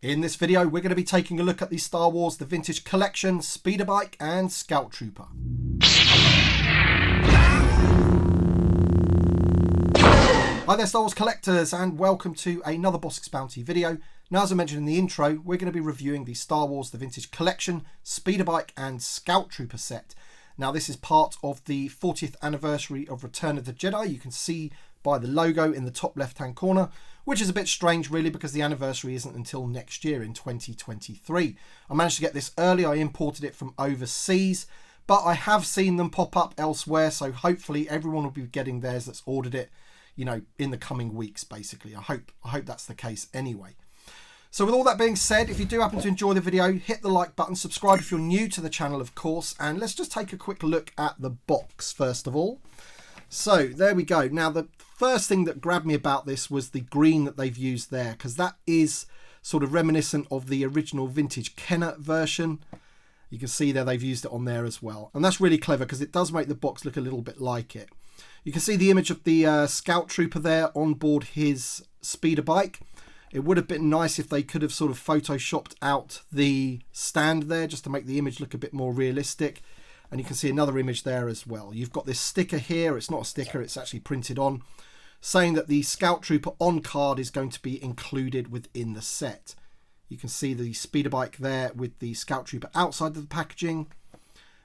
In this video, we're going to be taking a look at the Star Wars The Vintage Collection, Speeder Bike and Scout Trooper. Hi there Star Wars collectors, and welcome to another Bossk's Bounty video. Now, as I mentioned in the intro, we're going to be reviewing the Star Wars The Vintage Collection, Speeder Bike and Scout Trooper set. Now, this is part of the 40th anniversary of Return of the Jedi. You can see by the logo in the top left hand corner, which is a bit strange really because the anniversary isn't until next year in 2023. I managed to get this early. I imported it from overseas, but I have seen them pop up elsewhere, so hopefully everyone will be getting theirs that's ordered it, you know, in the coming weeks basically. I hope that's the case anyway. So with all that being said, if you do happen to enjoy the video, hit the like button, subscribe if you're new to the channel of course, and let's just take a quick look at the box first of all. So there we go. Now, the first thing that grabbed me about this was the green that they've used there, because that is sort of reminiscent of the original vintage Kenner version. You can see there they've used it on there as well. And that's really clever because it does make the box look a little bit like it. You can see the image of the Scout Trooper there on board his speeder bike. It would have been nice if they could have sort of photoshopped out the stand there just to make the image look a bit more realistic. And you can see another image there as well. You've got this sticker here. It's not a sticker, it's actually printed on, saying that the Scout Trooper on card is going to be included within the set. You can see the speeder bike there with the Scout Trooper outside of the packaging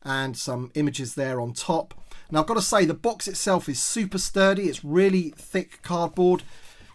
and some images there on top. Now, I've got to say the box itself is super sturdy. It's really thick cardboard.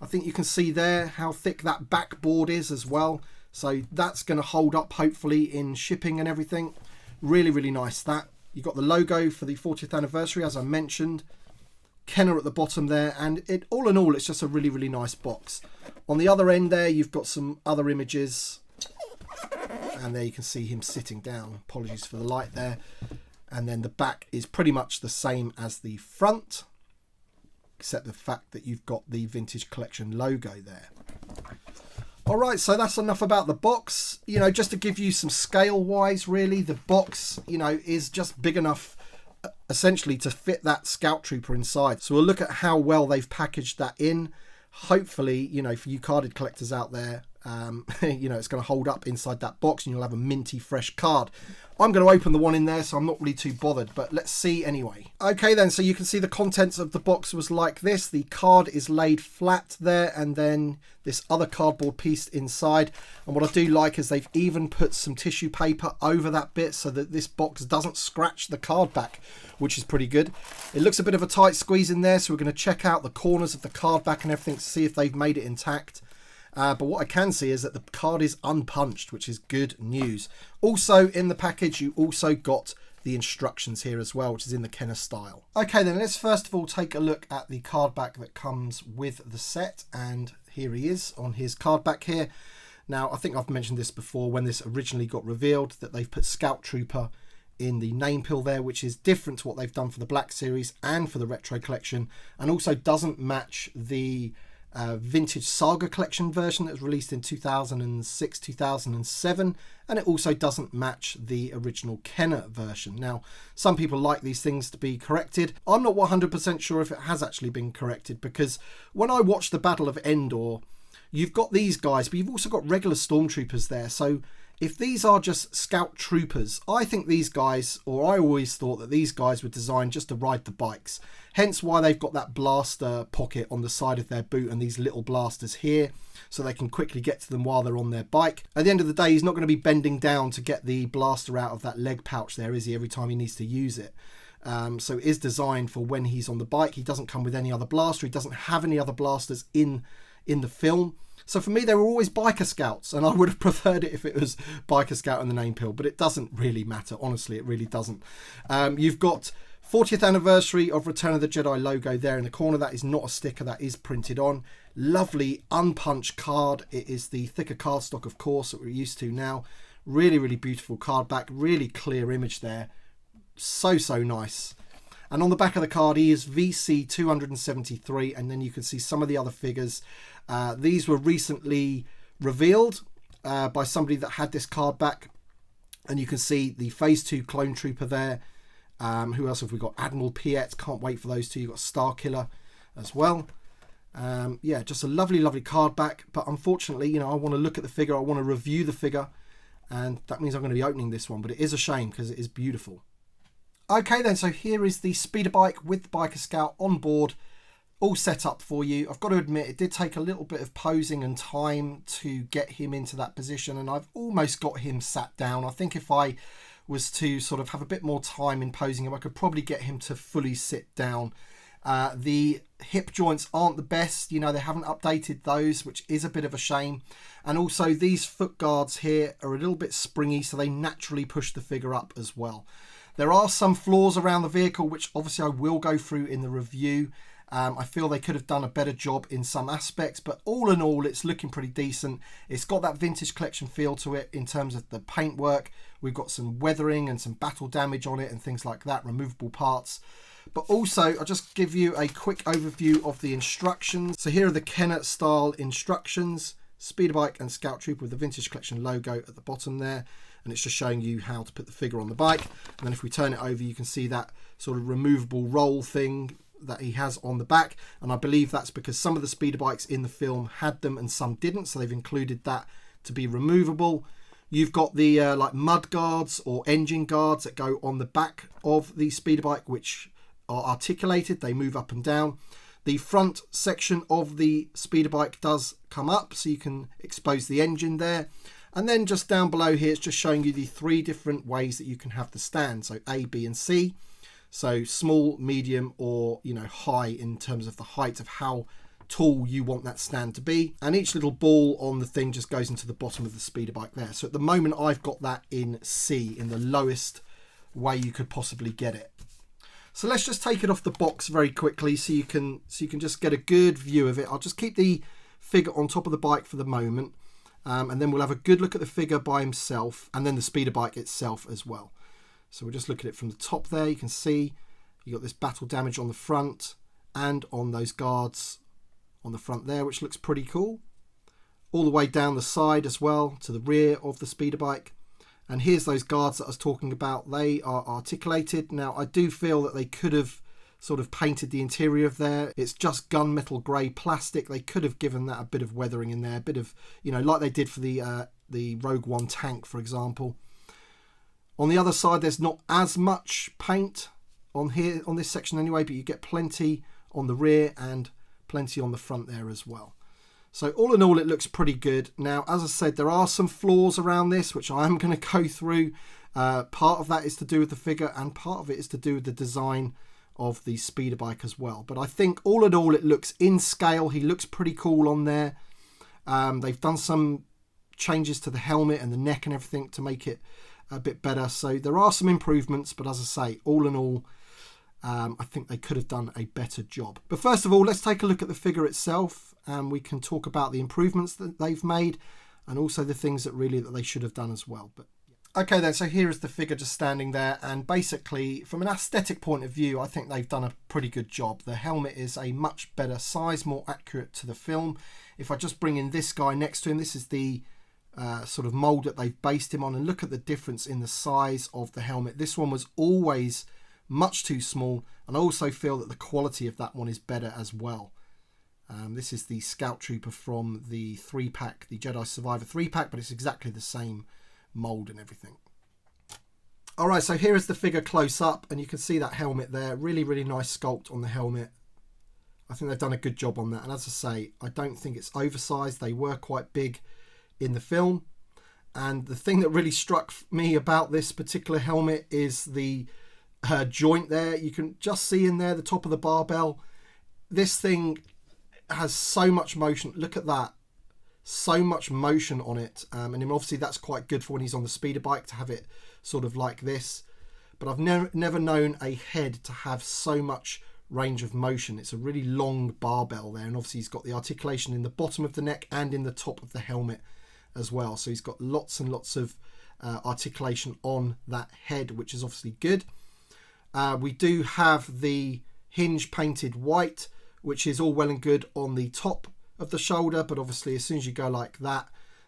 I think you can see there how thick that backboard is as well. So that's going to hold up hopefully in shipping and everything. Really, really nice that. You've got the logo for the 40th anniversary, as I mentioned. Kenner at the bottom there. And it, all in all, it's just a really, really nice box. On the other end there, you've got some other images. And there you can see him sitting down. Apologies for the light there. And then the back is pretty much the same as the front, except the fact that you've got the Vintage Collection logo there. All right, so that's enough about the box. You know, just to give you some scale wise, really, the box, you know, is just big enough essentially to fit that Scout Trooper inside. So we'll look at how well they've packaged that in. Hopefully, you know, for you carded collectors out there, you know, it's going to hold up inside that box and you'll have a minty fresh card. I'm going to open the one in there, so I'm not really too bothered, but let's see anyway. Okay then, so you can see the contents of the box was like this. The card is laid flat there, and then this other cardboard piece inside. And what I do like is they've even put some tissue paper over that bit so that this box doesn't scratch the card back, which is pretty good. It looks a bit of a tight squeeze in there, so we're going to check out the corners of the card back and everything to see if they've made it intact. But what I can see is that the card is unpunched, which is good news. Also in the package, you also got the instructions here as well, which is in the Kenner style. Okay, then let's first of all take a look at the card back that comes with the set. And here he is on his card back here. Now, I think I've mentioned this before when this originally got revealed, that they've put Scout Trooper in the name pill there, which is different to what they've done for the Black Series and for the Retro Collection, and also doesn't match the Vintage Saga Collection version that was released in 2006, 2007, and it also doesn't match the original Kenner version. Now, some people like these things to be corrected. I'm not 100% sure if it has actually been corrected, because when I watched the Battle of Endor, you've got these guys, but you've also got regular stormtroopers there. So if these are just Scout Troopers, I think these guys, or I always thought that these guys were designed just to ride the bikes. Hence why they've got that blaster pocket on the side of their boot and these little blasters here, so they can quickly get to them while they're on their bike. At the end of the day, he's not going to be bending down to get the blaster out of that leg pouch there, is he, every time he needs to use it. So it is designed for when he's on the bike. He doesn't come with any other blaster. He doesn't have any other blasters in the film. So for me, they were always Biker Scouts, and I would have preferred it if it was Biker Scout in the name pill, but it doesn't really matter. Honestly, it really doesn't. You've got 40th anniversary of Return of the Jedi logo there in the corner. That is not a sticker, that is printed on. Lovely unpunched card. It is the thicker cardstock, of course, that we're used to now. Really, really beautiful card back. Really clear image there. So nice. And on the back of the card, he is VC 273, and then you can see some of the other figures. These were recently revealed by somebody that had this card back, and you can see the Phase 2 Clone Trooper there. Who else have we got? Admiral Piet, can't wait for those two. You've got Starkiller as well. Yeah, just a lovely, lovely card back. But unfortunately, you know, I want to look at the figure. I want to review the figure. And that means I'm going to be opening this one. But it is a shame because it is beautiful. Okay then, so here is the speeder bike with the Biker Scout on board. All set up for you. I've got to admit, it did take a little bit of posing and time to get him into that position. And I've almost got him sat down. I think if I was to sort of have a bit more time in posing him, I could probably get him to fully sit down. The hip joints aren't the best, you know, they haven't updated those, which is a bit of a shame. And also these foot guards here are a little bit springy, so they naturally push the figure up as well. There are some flaws around the vehicle, which obviously I will go through in the review. I feel they could have done a better job in some aspects, but all in all, it's looking pretty decent. It's got that vintage collection feel to it in terms of the paintwork. We've got some weathering and some battle damage on it and things like that, removable parts. But also, I'll just give you a quick overview of the instructions. So here are the Kenner style instructions. Speeder bike and Scout Trooper with the Vintage Collection logo at the bottom there. And it's just showing you how to put the figure on the bike. And then if we turn it over, you can see that sort of removable roll thing that he has on the back. And I believe that's because some of the speeder bikes in the film had them and some didn't. So they've included that to be removable. You've got the like mud guards or engine guards that go on the back of the speeder bike, which are articulated. They move up and down. The front section of the speeder bike does come up, so you can expose the engine there. And then just down below here, it's just showing you the 3 different ways that you can have the stand. So A, B, and C. So small, medium, or, you know, high in terms of the height of how tall you want that stand to be. And each little ball on the thing just goes into the bottom of the speeder bike there. So at the moment, I've got that in C, in the lowest way you could possibly get it. So let's just take it off the box very quickly so you can just get a good view of it. I'll just keep the figure on top of the bike for the moment. And then we'll have a good look at the figure by himself and then the speeder bike itself as well. So we'll just look at it from the top there. You can see you got this battle damage on the front and on those guards on the front there, which looks pretty cool. All the way down the side as well to the rear of the speeder bike. And here's those guards that I was talking about. They are articulated. Now, I do feel that they could have sort of painted the interior of there. It's just gunmetal grey plastic. They could have given that a bit of weathering in there, a bit of, you know, like they did for the Rogue One tank, for example. On the other side, there's not as much paint on here, on this section anyway, but you get plenty on the rear and plenty on the front there as well. So all in all, it looks pretty good. Now, as I said, there are some flaws around this, which I am going to go through. Part of that is to do with the figure and part of it is to do with the design of the speeder bike as well. But I think all in all, it looks in scale. He looks pretty cool on there. They've done some changes to the helmet and the neck and everything to make it a bit better. So there are some improvements, but as I say, all in all, I think they could have done a better job. But first of all, let's take a look at the figure itself and we can talk about the improvements that they've made and also the things that they should have done as well. But okay then, so here is the figure just standing there, and basically from an aesthetic point of view, I think they've done a pretty good job. The helmet is a much better size, more accurate to the film. If I just bring in this guy next to him, this is the sort of mold that they've based him on, and look at the difference in the size of the helmet. This one was always much too small, and I also feel that the quality of that one is better as well. This is the Scout Trooper from the 3-pack, the Jedi Survivor 3-pack, but it's exactly the same mold and everything. Alright, so here is the figure close up, and you can see that helmet there. Really, really nice sculpt on the helmet. I think they've done a good job on that, and as I say, I don't think it's oversized. They were quite big in the film, and the thing that really struck me about this particular helmet is the joint there. You can just see in there the top of the barbell. This thing has so much motion. Look at that, so much motion on it, and obviously that's quite good for when he's on the speeder bike to have it sort of like this. But I've never known a head to have so much range of motion. It's a really long barbell there, and obviously he's got the articulation in the bottom of the neck and in the top of the helmet as well. So he's got lots and lots of articulation on that head, which is obviously good. We do have the hinge painted white, which is all well and good on the top of the shoulder, but obviously as soon as you go like that,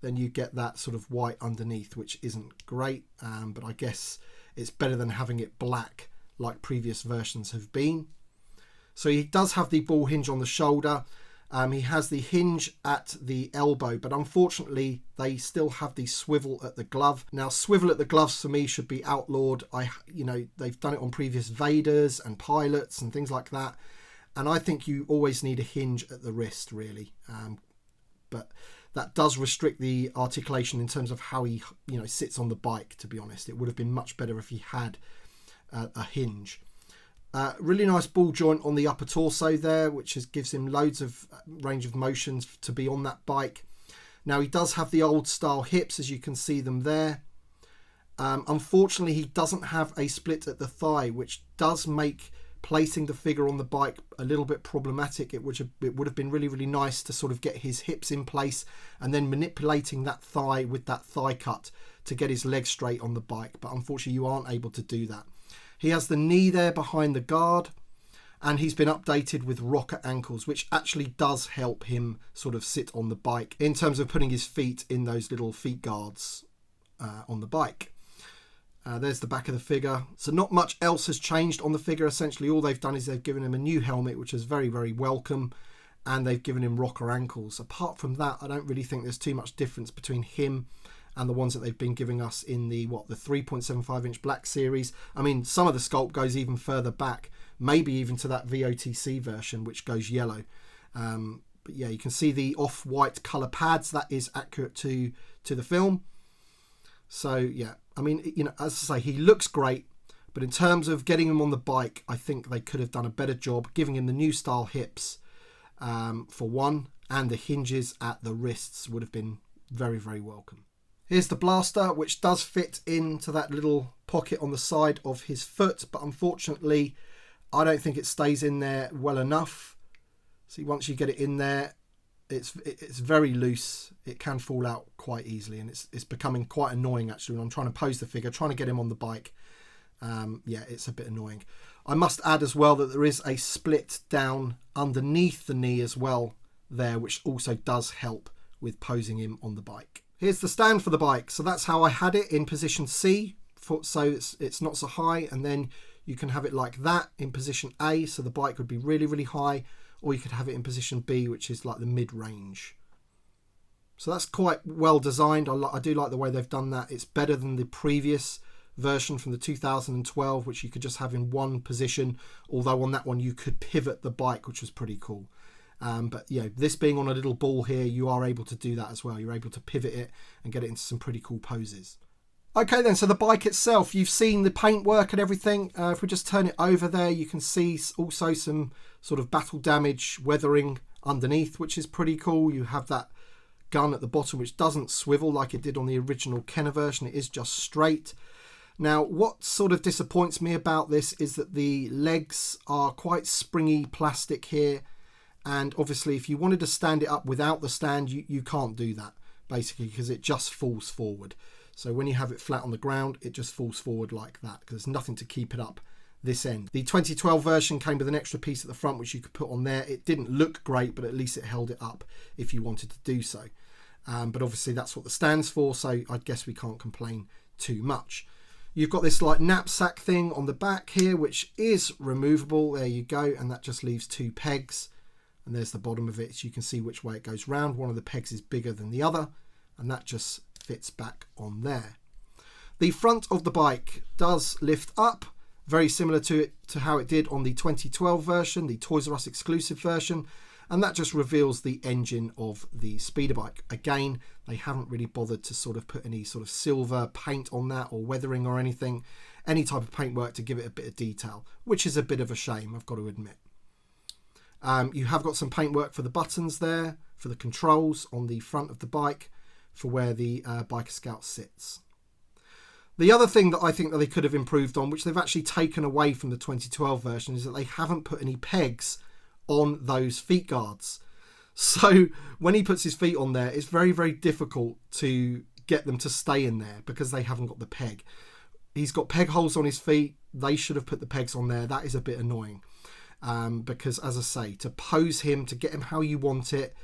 then you get that sort of white underneath, which isn't great, but I guess it's better than having it black like previous versions have been. So he does have the ball hinge on the shoulder. He has the hinge at the elbow, but unfortunately they still have the swivel at the glove. Now, swivel at the gloves for me should be outlawed. They've done it on previous Vaders and pilots and things like that, and I think you always need a hinge at the wrist, really. But that does restrict the articulation in terms of how he, sits on the bike. To be honest, it would have been much better if he had a hinge. Really nice ball joint on the upper torso there, which gives him loads of range of motions to be on that bike. Now, he does have the old style hips, as you can see them there. Unfortunately, he doesn't have a split at the thigh, which does make placing the figure on the bike a little bit problematic. It would have been really, really nice to sort of get his hips in place and then manipulating that thigh with that thigh cut to get his leg straight on the bike. But unfortunately, you aren't able to do that. He has the knee there behind the guard, and he's been updated with rocker ankles, which actually does help him sort of sit on the bike in terms of putting his feet in those little feet guards on the bike. There's the back of the figure. So not much else has changed on the figure. Essentially, all they've done is they've given him a new helmet, which is very, very welcome, and they've given him rocker ankles. Apart from that, I don't really think there's too much difference between him and the ones that they've been giving us in the 3.75 inch black series. I mean, some of the sculpt goes even further back, maybe even to that VOTC version, which goes yellow. But yeah, you can see the off-white colour pads. That is accurate to the film. So yeah, I mean, as I say, he looks great, but in terms of getting him on the bike, I think they could have done a better job giving him the new style hips for one, and the hinges at the wrists would have been very, very welcome. Here's the blaster, which does fit into that little pocket on the side of his foot, but unfortunately, I don't think it stays in there well enough. See, once you get it in there, it's very loose. It can fall out quite easily, and it's becoming quite annoying actually when I'm trying to pose the figure, trying to get him on the bike. Yeah, it's a bit annoying. I must add as well that there is a split down underneath the knee as well there, which also does help with posing him on the bike. Here's the stand for the bike. So that's how I had it in position C, so it's not so high, and then you can have it like that in position A, so the bike would be really, really high, or you could have it in position B, which is like the mid-range. So that's quite well designed. I do like the way they've done that. It's better than the previous version from the 2012, which you could just have in one position, although on that one you could pivot the bike, which was pretty cool. But this being on a little ball here, you are able to do that as well. You're able to pivot it and get it into some pretty cool poses. Okay then, so the bike itself, you've seen the paintwork and everything. If we just turn it over there, you can see also some sort of battle damage weathering underneath, which is pretty cool. You have that gun at the bottom, which doesn't swivel like it did on the original Kenner version. It is just straight. Now, what sort of disappoints me about this is that the legs are quite springy plastic here. And obviously, if you wanted to stand it up without the stand, you can't do that, basically, because it just falls forward. So when you have it flat on the ground, it just falls forward like that, because there's nothing to keep it up this end. The 2012 version came with an extra piece at the front, which you could put on there. It didn't look great, but at least it held it up if you wanted to do so. But obviously, that's what the stand's for, so I guess we can't complain too much. You've got this like knapsack thing on the back here, which is removable. There you go, and that just leaves two pegs. And there's the bottom of it, so you can see which way it goes round. One of the pegs is bigger than the other, and that just fits back on there. The front of the bike does lift up, very similar to how it did on the 2012 version, the Toys R Us exclusive version, and that just reveals the engine of the speeder bike. Again, they haven't really bothered to sort of put any sort of silver paint on that, or weathering or anything, any type of paintwork to give it a bit of detail, which is a bit of a shame, I've got to admit. You have got some paintwork for the buttons there, for the controls on the front of the bike, for where the Biker Scout sits. The other thing that I think that they could have improved on, which they've actually taken away from the 2012 version, is that they haven't put any pegs on those feet guards. So when he puts his feet on there, it's very, very difficult to get them to stay in there because they haven't got the peg. He's got peg holes on his feet. They should have put the pegs on there. That is a bit annoying. Because, as I say, to pose him, to get him how you want it,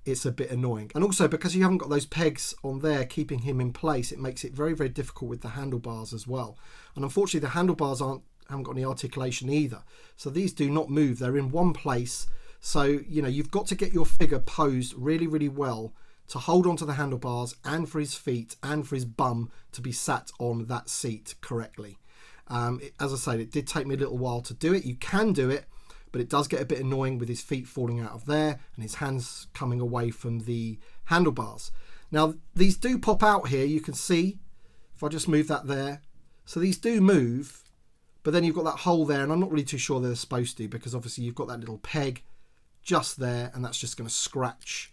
it's a bit annoying. And also, because you haven't got those pegs on there keeping him in place, it makes it very, very difficult with the handlebars as well. And unfortunately, the handlebars haven't got any articulation either. So these do not move. They're in one place. So, you know, you've got to get your figure posed really, really well to hold onto the handlebars and for his feet and for his bum to be sat on that seat correctly. As I said, it did take me a little while to do it. You can do it, but it does get a bit annoying with his feet falling out of there and his hands coming away from the handlebars. Now, these do pop out here. You can see, if I just move that there. So these do move, but then you've got that hole there, and I'm not really too sure they're supposed to, because obviously you've got that little peg just there, and that's just going to scratch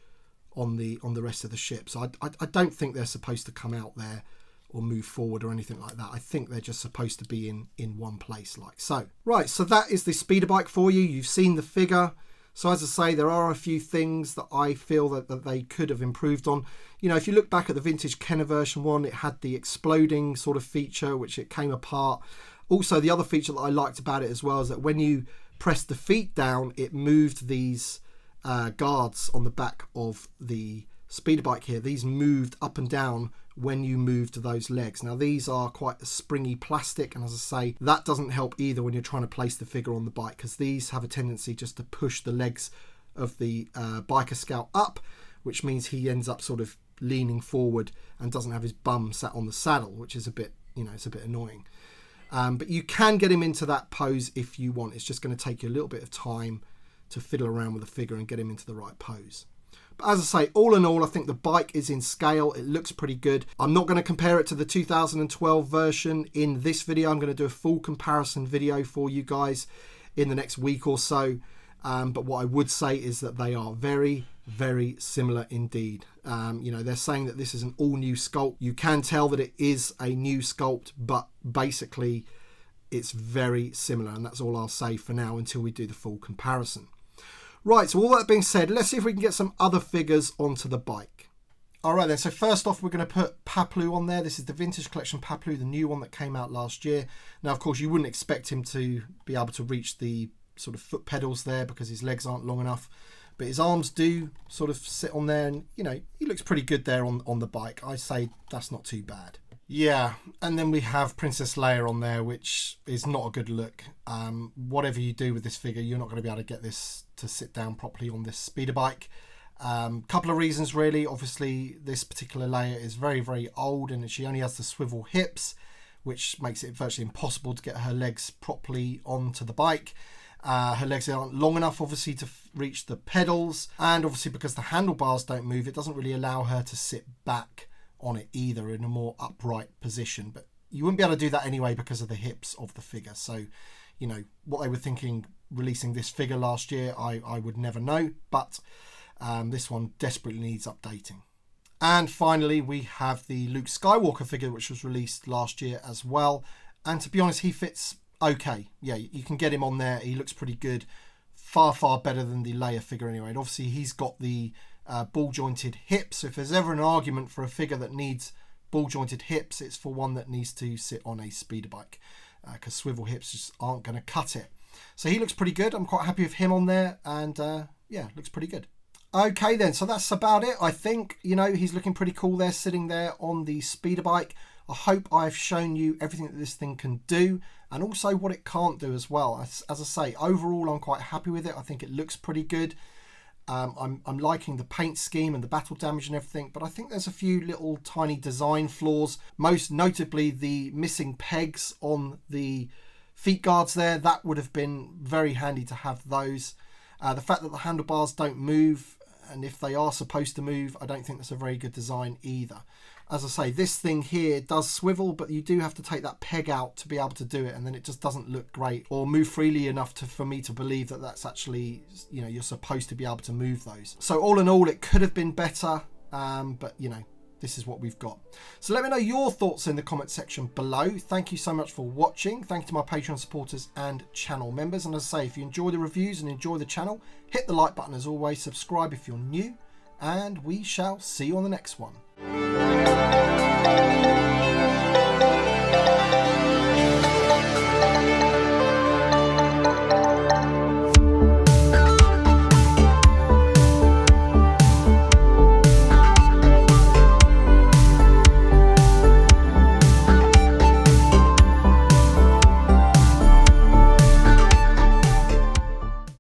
on the rest of the ship. So I don't think they're supposed to come out there or move forward or anything like that. I think they're just supposed to be in one place like so. Right, so that is the speeder bike for you. You've seen the figure. So as I say, there are a few things that I feel that they could have improved on. You know, if you look back at the vintage Kenner version 1, it had the exploding sort of feature, which it came apart. Also, the other feature that I liked about it as well is that when you pressed the feet down, it moved these guards on the back of the speeder bike here. These moved up and down when you moved those legs. Now, these are quite a springy plastic, and as I say, that doesn't help either when you're trying to place the figure on the bike, because these have a tendency just to push the legs of the biker scout up, which means he ends up sort of leaning forward and doesn't have his bum sat on the saddle, which is a bit, you know, it's a bit annoying. But you can get him into that pose if you want. It's just going to take you a little bit of time to fiddle around with the figure and get him into the right pose. But as I say, all in all, I think the bike is in scale. It looks pretty good. I'm not going to compare it to the 2012 version in this video. I'm going to do a full comparison video for you guys in the next week or so. But what I would say is that they are very, very similar indeed. You know, they're saying that this is an all new sculpt. You can tell that it is a new sculpt, but basically it's very similar, and that's all I'll say for now until we do the full comparison. Right, so all that being said, let's see if we can get some other figures onto the bike. All right then, so first off, we're going to put Paplu on there. This is the Vintage Collection Paplu, the new one that came out last year. Now, of course, you wouldn't expect him to be able to reach the sort of foot pedals there because his legs aren't long enough. But his arms do sort of sit on there, and, you know, he looks pretty good there on the bike. I say that's not too bad. Yeah, and then we have Princess Leia on there, which is not a good look. Whatever you do with this figure, you're not going to be able to get this to sit down properly on this speeder bike. Couple of reasons really. Obviously, this particular Leia is very, very old, and she only has the swivel hips, which makes it virtually impossible to get her legs properly onto the bike. Her legs aren't long enough, obviously, to reach the pedals, and obviously because the handlebars don't move, it doesn't really allow her to sit back on it either in a more upright position. But you wouldn't be able to do that anyway because of the hips of the figure. So, you know, what they were thinking releasing this figure last year, I would never know, but this one desperately needs updating. And finally, we have the Luke Skywalker figure, which was released last year as well, and to be honest, he fits okay. Yeah, you can get him on there. He looks pretty good, far better than the Leia figure anyway. And obviously he's got the ball jointed hips, so if there's ever an argument for a figure that needs ball jointed hips, it's for one that needs to sit on a speeder bike, because swivel hips just aren't going to cut it. So he looks pretty good. I'm quite happy with him on there, and yeah, looks pretty good. Okay then, so that's about it. I think, you know, he's looking pretty cool there, sitting there on the speeder bike. I hope I've shown you everything that this thing can do, and also what it can't do as well. As I say, overall I'm quite happy with it. I think it looks pretty good. I'm liking the paint scheme and the battle damage and everything, but I think there's a few little tiny design flaws, most notably the missing pegs on the feet guards there. That would have been very handy to have those. The fact that the handlebars don't move, and if they are supposed to move, I don't think that's a very good design either. As I say, this thing here does swivel, but you do have to take that peg out to be able to do it, and then it just doesn't look great or move freely enough for me to believe that that's actually, you know, you're supposed to be able to move those. So all in all, it could have been better, but, you know, this is what we've got. So let me know your thoughts in the comment section below. Thank you so much for watching. Thank you to my Patreon supporters and channel members. And as I say, if you enjoy the reviews and enjoy the channel, hit the like button as always, subscribe if you're new, and we shall see you on the next one.